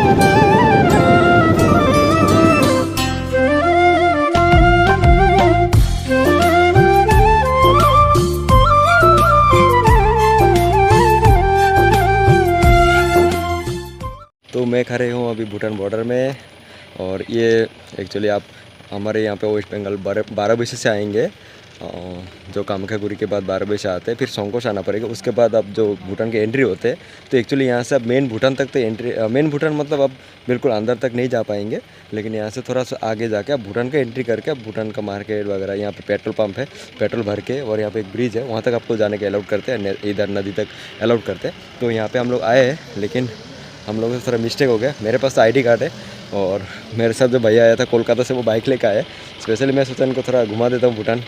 तो मैं खड़े हूँ अभी भूटान बॉर्डर में, और ये एक्चुअली आप हमारे यहाँ पे वेस्ट बंगाल 12 बजे से आएंगे, जो कामाख्यागुरी के बाद 12 बजे से आते हैं, फिर संकोश आना पड़ेगा। उसके बाद आप जो भूटान के एंट्री होते हैं, तो एक्चुअली यहाँ से आप मेन भूटान तक तो एंट्री, मेन भूटान मतलब आप बिल्कुल अंदर तक नहीं जा पाएंगे, लेकिन यहाँ से थोड़ा सा आगे जाके आप भूटान का एंट्री करके आप भूटान का मार्केट वगैरह, यहाँ पे पेट्रोल पंप है, पेट्रोल भर के, और यहाँ पे एक ब्रिज है, वहाँ तक आपको जाने के अलाउड करते हैं, इधर नदी तक अलाउड करते हैं। तो यहाँ पर हम लोग आए हैं, लेकिन हम लोगों से थोड़ा मिस्टेक हो गया। मेरे पास आईडी कार्ड है, और मेरे साथ जो भैया आया था कोलकाता से, वो बाइक लेकर आए। स्पेशली मैं सोचा इनको थोड़ा घुमा देता हूँ भूटान।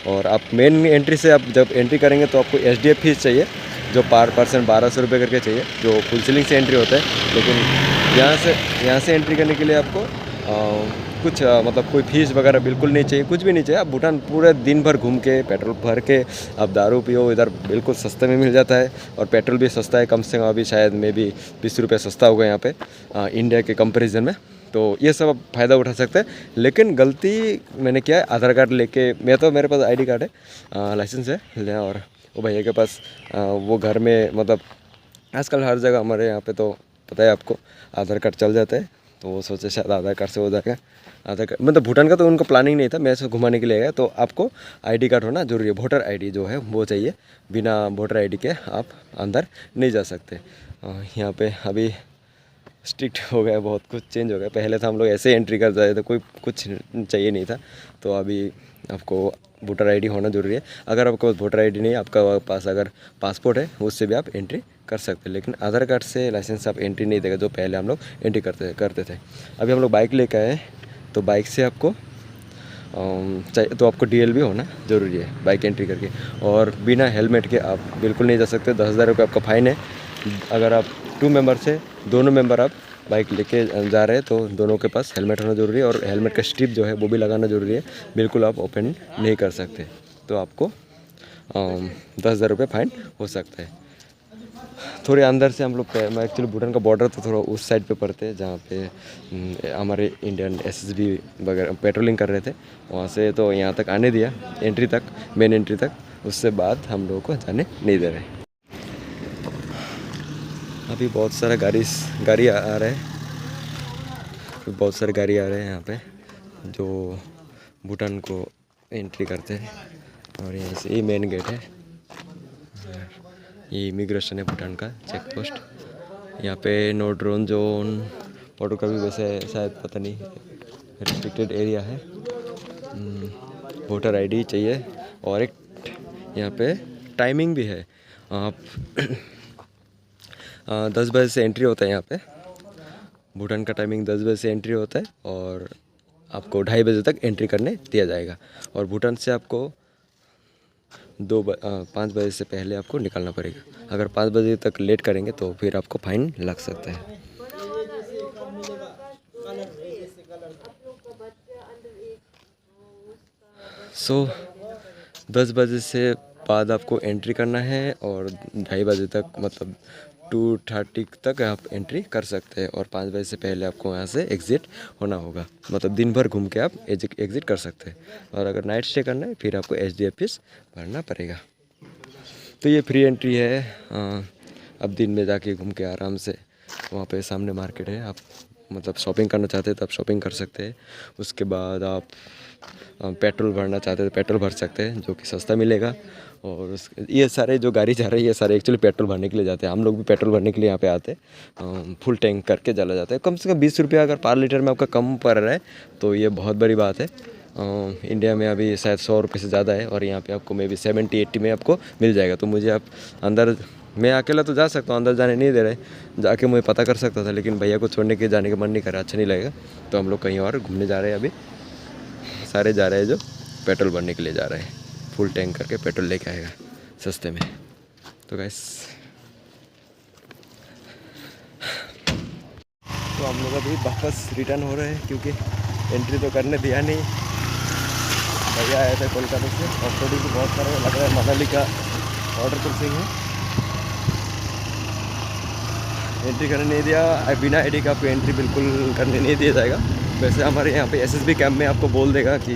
और आप मेन एंट्री से आप जब एंट्री करेंगे तो आपको SDF फीस चाहिए, जो पर पर्सन 1200 रुपये करके चाहिए, जो फुल सीलिंग से एंट्री होता है। लेकिन यहाँ से एंट्री करने के लिए आपको कुछ मतलब कोई फीस वगैरह बिल्कुल नहीं चाहिए, कुछ भी नहीं चाहिए। आप भूटान पूरे दिन भर घूम के पेट्रोल भर के आप दारू पियो, इधर बिल्कुल सस्ते में मिल जाता है, और पेट्रोल भी सस्ता है, कम से कम अभी शायद में भी 20 रुपये सस्ता होगा यहाँ पे इंडिया के कंपैरिजन में। तो ये सब आप फ़ायदा उठा सकते हैं। लेकिन गलती मैंने किया है, आधार कार्ड लेके, मेरे पास ID कार्ड है, लाइसेंस है, और वो भैया के पास वो घर में, मतलब आजकल हर जगह हमारे यहाँ पे तो पता है आपको, आधार कार्ड चल जाता है। तो वो सोचे शायद आधार कार्ड से हो जाएगा। आधार कार्ड मतलब भूटान का तो उनको प्लानिंग नहीं था, मैं ऐसे घुमाने के लिए गया। तो आपको ID कार्ड होना जरूरी है, वोटर ID जो है वो चाहिए। बिना वोटर ID के आप अंदर नहीं जा सकते। यहाँ पे अभी स्ट्रिक्ट हो गया, बहुत कुछ चेंज हो गया। पहले तो हम लोग ऐसे एंट्री कर जाते थे, कोई कुछ चाहिए नहीं था। तो अभी आपको वोटर ID होना जरूरी है। अगर आपके पास वोटर ID नहीं है, आपका पास अगर पासपोर्ट है, उससे भी आप एंट्री कर सकते हैं। लेकिन आधार कार्ड से लाइसेंस से आप एंट्री नहीं देगा, जो पहले हम लोग एंट्री करते थे। अभी हम लोग बाइक लेकर आए, तो बाइक से आपको चाहिए, तो आपको DL भी होना ज़रूरी है बाइक एंट्री करके। और बिना हेलमेट के आप बिल्कुल नहीं जा सकते। 10,000 रुपये आपका फ़ाइन है। अगर आप 2 मेंबर से दोनों मेंबर आप बाइक लेके जा रहे हैं, तो दोनों के पास हेलमेट होना ज़रूरी है, और हेलमेट का स्ट्रिप जो है वो भी लगाना ज़रूरी है। बिल्कुल आप ओपन नहीं कर सकते, तो आपको 10,000 रुपये फ़ाइन हो सकता है। थोड़े अंदर से हम लोग, एक्चुअली भूटान का बॉर्डर तो थोड़ा उस साइड पे पड़ते हैं, जहाँ पे हमारे इंडियन SSB वगैरह पेट्रोलिंग कर रहे थे। वहाँ से तो यहाँ तक आने दिया, एंट्री तक, मेन एंट्री तक। उससे बाद हम लोगों को जाने नहीं दे रहे। अभी बहुत सारा गाड़ी आ रहा है, बहुत सारे गाड़ी आ रहे हैं यहाँ पे, जो भूटान को एंट्री करते हैं। और यहाँ से ये मेन गेट है, ये इमिग्रेशन है भूटान का चेक पोस्ट। यहाँ पे नो ड्रोन जोन, फोटो का भी वैसे शायद पता नहीं, रिस्ट्रिक्टेड एरिया है। वोटर ID चाहिए, और एक यहाँ पे टाइमिंग भी है। आप 10 बजे से एंट्री होता है यहाँ पे। भूटान का टाइमिंग 10 बजे से एंट्री होता है, और आपको 2:30 बजे तक एंट्री करने दिया जाएगा। और भूटान से आपको 5 बजे से पहले आपको निकलना पड़ेगा। अगर 5 बजे तक लेट करेंगे तो फिर आपको फ़ाइन लग सकता है। सो 10 बजे से बाद आपको एंट्री करना है, और 2:30 बजे तक, मतलब 2:30 तक आप एंट्री कर सकते हैं। और 5 बजे से पहले आपको यहाँ से एग्ज़िट होना होगा, मतलब दिन भर घूम के आप एग्ज़िट कर सकते हैं। और अगर नाइट स्टे करना है, फिर आपको SDF फीस भरना पड़ेगा। तो ये फ्री एंट्री है। अब दिन में जाके घूम के आराम से, वहाँ पे सामने मार्केट है, आप मतलब शॉपिंग करना चाहते हैं तो आप शॉपिंग कर सकते हैं। उसके बाद आप पेट्रोल भरना चाहते हैं तो पेट्रोल भर सकते हैं, जो कि सस्ता मिलेगा। और ये सारे जो गाड़ी जा रही है, ये सारे एक्चुअली पेट्रोल भरने के लिए जाते हैं। हम लोग भी पेट्रोल भरने के लिए यहाँ पे आते हैं, फुल टैंक करके चला जाता है। कम से कम 20 रुपये अगर पर लीटर में आपका कम पड़ रहा है, तो ये बहुत बड़ी बात है। इंडिया में अभी शायद 100 रुपये से ज़्यादा है, और यहाँ पे आपको मे बी 70-80 में आपको मिल जाएगा। तो मुझे आप अंदर, मैं अकेला तो जा सकता हूँ, अंदर जाने नहीं दे रहे, जाके मुझे पता कर सकता था, लेकिन भैया को छोड़ने के जाने का मन नहीं कर रहा, अच्छा नहीं लगेगा। तो हम लोग कहीं और घूमने जा रहे हैं। अभी सारे जा रहे हैं जो पेट्रोल भरने के लिए जा रहे हैं, फुल टैंक करके पेट्रोल लेके आएगा सस्ते में। तो गाइस, तो हम लोग अभी वापस रिटर्न हो रहे हैं, क्योंकि एंट्री तो करने दिया नहीं। भैया आए थे कोलकाता से, और थोड़ी भी बहुत सारा लग रहा है मनाली का ऑर्डर क्रॉसिंग है। एंट्री करने नहीं दिया। बिना आईडी का आपको एंट्री बिल्कुल करने नहीं दिया जाएगा। वैसे हमारे यहाँ पे एसएसबी कैंप में आपको बोल देगा कि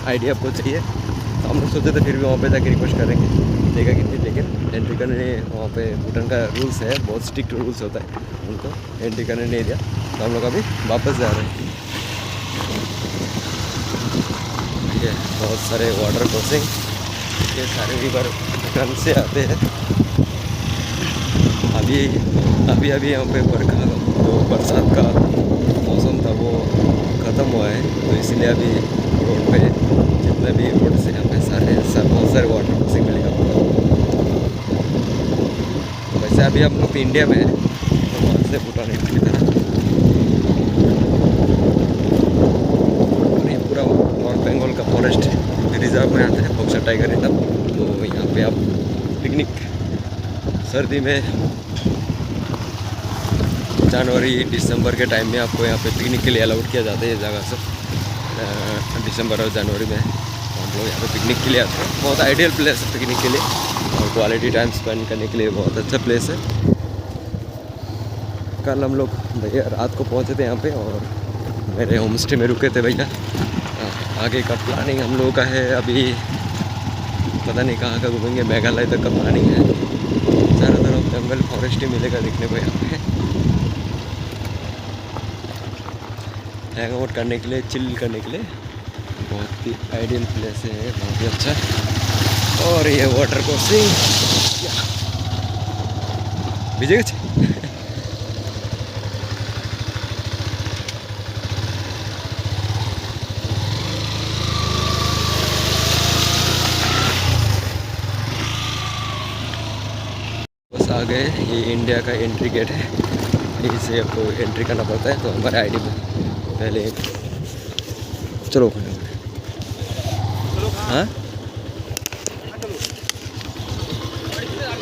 आईडी आपको चाहिए, तो हम लोग सोचे थे फिर भी वहाँ पे जाके रिक्वेस्ट करेंगे, देगा कि नहीं, लेकिन एंट्री करने वहाँ पे भूटान का रूल्स है, बहुत स्ट्रिक्ट रूल्स होता है, उनको एंट्री करने नहीं दिया। तो हम लोग अभी वापस जा रहे हैं। ये बहुत सारे वाटर क्रॉसिंग, ये सारे रिवर भूटान से आते हैं। अभी यहाँ पे बरखा जो बरसात का मौसम था वो ख़त्म हुआ है, तो इसलिए अभी रोड पे जितने भी रोड से यहाँ पे बहुत सारे वाटर क्रॉसिंग मिलेगा। वैसे अभी हम लोग इंडिया में हैं, तो वहाँ से भूटान की तरह, और ये पूरा नॉर्थ बंगाल का फॉरेस्ट रिजर्व में आता है, बक्सा टाइगर रिजर्व। तो यहाँ पे आप पिकनिक सर्दी में जनवरी दिसंबर के टाइम में आपको यहाँ पे पिकनिक के लिए अलाउड किया जाता है। ये जगह से दिसंबर और जनवरी में हम लोग यहाँ पे पिकनिक के लिए आते हैं। बहुत आइडियल प्लेस है पिकनिक के लिए, और क्वालिटी टाइम स्पेंड करने के लिए बहुत अच्छा प्लेस है। कल हम लोग भैया रात को पहुँचे थे यहाँ पे, और मेरे होम स्टे में रुके थे भैया। आगे का प्लानिंग हम लोगों का है, अभी पता नहीं कहाँ का घूमेंगे, मेघालय तक का प्लानिंग है। चारों तरफ जंगल फॉरेस्ट ही मिलेगा देखने को यहाँ पे। हैंग आउट करने के लिए, चिल करने के लिए बहुत ही आइडियल प्लेस है, बहुत ही अच्छा। और ये वाटर क्रॉसिंग भिजे बस आ गए। ये इंडिया का एंट्री गेट है, यहीं से आपको एंट्री करना पड़ता है। तो हमारे आईडी में पहले चलो हाँ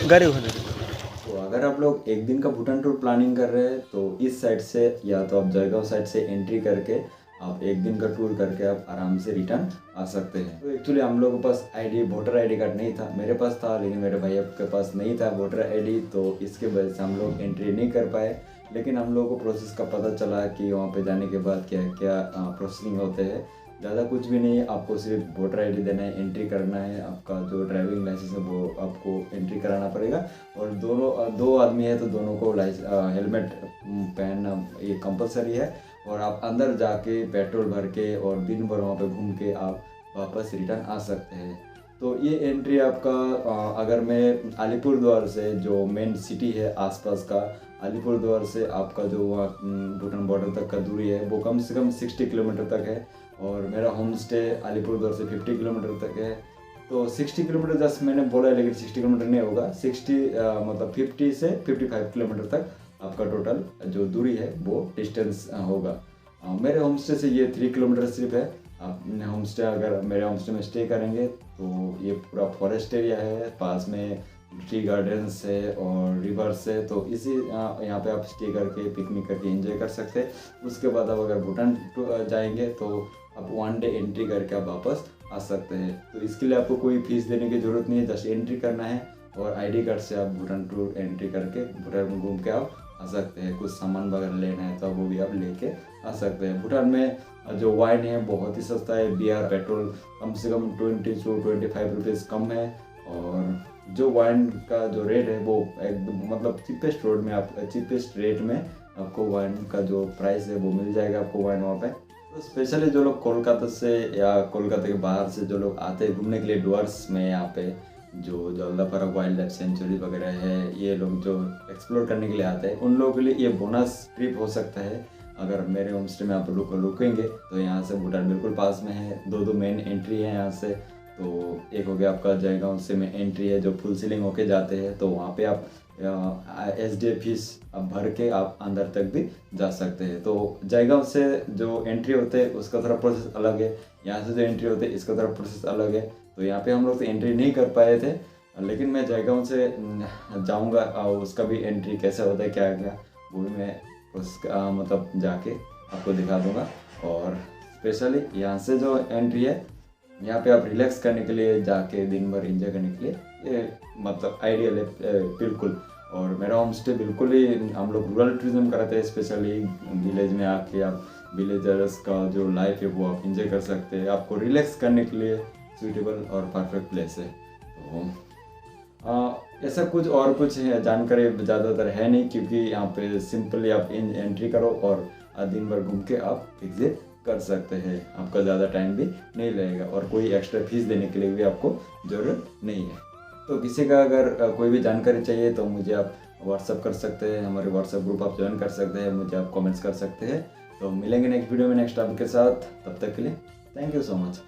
गाड़ी उखाने। तो अगर आप लोग एक दिन का भूटान टूर प्लानिंग कर रहे हैं, तो इस साइड से या तो आप जयगांव साइड से एंट्री करके आप एक दिन का टूर करके आप आराम से रिटर्न आ सकते हैं। तो एक्चुअली हम लोगों के पास आईडी वोटर आईडी कार्ड नहीं था, मेरे पास था लेकिन मेरे भैया के पास नहीं था वोटर आईडी, तो इसके वजह से हम लोग एंट्री नहीं कर पाए। लेकिन हम लोगों को प्रोसेस का पता चला कि वहाँ पे जाने के बाद क्या क्या प्रोसेसिंग होते हैं। ज़्यादा कुछ भी नहीं है, आपको सिर्फ वोटर आईडी देना है, एंट्री करना है, आपका जो ड्राइविंग लाइसेंस है वो आपको एंट्री कराना पड़ेगा। और दो आदमी है तो दोनों को हेलमेट पहनना ये कंपलसरी है। और आप अंदर जाके पेट्रोल भर के और दिन भर वहाँ पे घूम के आप वापस रिटर्न आ सकते हैं। तो ये एंट्री आपका अगर मैं अलीपुर द्वार से, जो मेन सिटी है आसपास का, अलीपुर द्वार से आपका जो वहाँ भूटान बॉर्डर तक का दूरी है वो कम से कम 60 किलोमीटर तक है। और मेरा होम स्टे अलीपुर द्वार से 50 किलोमीटर तक है। तो 60 किलोमीटर जस्ट मैंने बोला है, लेकिन 60 किलोमीटर नहीं होगा, 60 मतलब 50 से 55 किलोमीटर तक आपका टोटल जो दूरी है वो डिस्टेंस होगा। मेरे होम स्टे से ये 3 किलोमीटर सिर्फ है। आप होम स्टे अगर मेरे होम स्टे में स्टे करेंगे तो ये पूरा फॉरेस्ट एरिया है, पास में ट्री गार्डन्स है और रिवर्स है। तो इसी यहाँ पे आप स्टे करके पिकनिक करके एंजॉय कर सकते हैं। उसके बाद आप अगर भूटान जाएंगे तो आप 1 डे एंट्री करके आप वापस आ सकते हैं। तो इसके लिए आपको कोई फीस देने की ज़रूरत नहीं है, जस्ट एंट्री करना है और आईडी कार्ड से आप भूटान टूर एंट्री करके भूटान में घूम के आप आ सकते हैं। कुछ सामान वगैरह लेना है तो वो भी आप लेके आ सकते हैं। भूटान में जो वाइन है बहुत ही सस्ता है, बियर पेट्रोल कम से कम 20 से 25 रुपीज़ कम है। और जो वाइन का जो रेट है वो एकदम मतलब चीपेस्ट रेट में आपको वाइन का जो प्राइस है वो मिल जाएगा आपको वाइन वहाँ पे। तो स्पेशली जो लोग कोलकाता से या कोलकाता के बाहर से जो लोग आते हैं घूमने के लिए डुअर्स में, यहाँ पे जो जल्दापारा वाइल्ड लाइफ सेंचुरी वगैरह है, ये लोग जो एक्सप्लोर करने के लिए आते हैं उन लोगों के लिए ये बोनस ट्रिप हो सकता है। अगर मेरे होम स्टे में आप लोग रुकेंगे तो यहाँ से भूटान बिल्कुल पास में है। दो मेन एंट्री है यहाँ से। तो एक हो गया आपका जयगांव से में एंट्री है जो फुल सीलिंग होके जाते हैं, तो वहाँ पे आप SDA फीस आप भर के आप अंदर तक भी जा सकते हैं। तो जयगांव से जो एंट्री होते हैं उसका थोड़ा प्रोसेस अलग है, यहाँ से जो एंट्री होते हैं इसका थोड़ा प्रोसेस अलग है। तो यहाँ पे हम लोग तो एंट्री नहीं कर पाए थे, लेकिन मैं जयगांव से जाऊँगा उसका भी एंट्री कैसे होता है क्या क्या वो भी मैं उसका मतलब जाके आपको दिखा दूँगा। और स्पेशली यहाँ से जो एंट्री है यहाँ पे आप रिलैक्स करने के लिए जाके दिन भर एंजॉय करने के लिए ये मतलब आइडियल है बिल्कुल। और मेरा होम स्टे बिल्कुल ही हम लोग रूरल टूरिज्म कराते हैं, स्पेशली विलेज में आके आप विलेजर्स का जो लाइफ है वो आप इंजॉय कर सकते हैं। आपको रिलैक्स करने के लिए सूटेबल और परफेक्ट प्लेस है। तो ऐसा कुछ और कुछ है जानकारी ज़्यादातर है नहीं, क्योंकि यहाँ पे सिंपली आप एंट्री करो और दिन भर घूम के आप एग्जिट कर सकते हैं। आपका ज़्यादा टाइम भी नहीं लगेगा और कोई एक्स्ट्रा फीस देने के लिए भी आपको ज़रूरत नहीं है। तो किसी का अगर कोई भी जानकारी चाहिए तो मुझे आप व्हाट्सअप कर सकते हैं, हमारे व्हाट्सएप ग्रुप आप ज्वाइन कर सकते हैं, मुझे आप कमेंट्स कर सकते हैं। तो मिलेंगे नेक्स्ट वीडियो में नेक्स्ट टॉपिक के साथ, तब तक के लिए थैंक यू सो मच।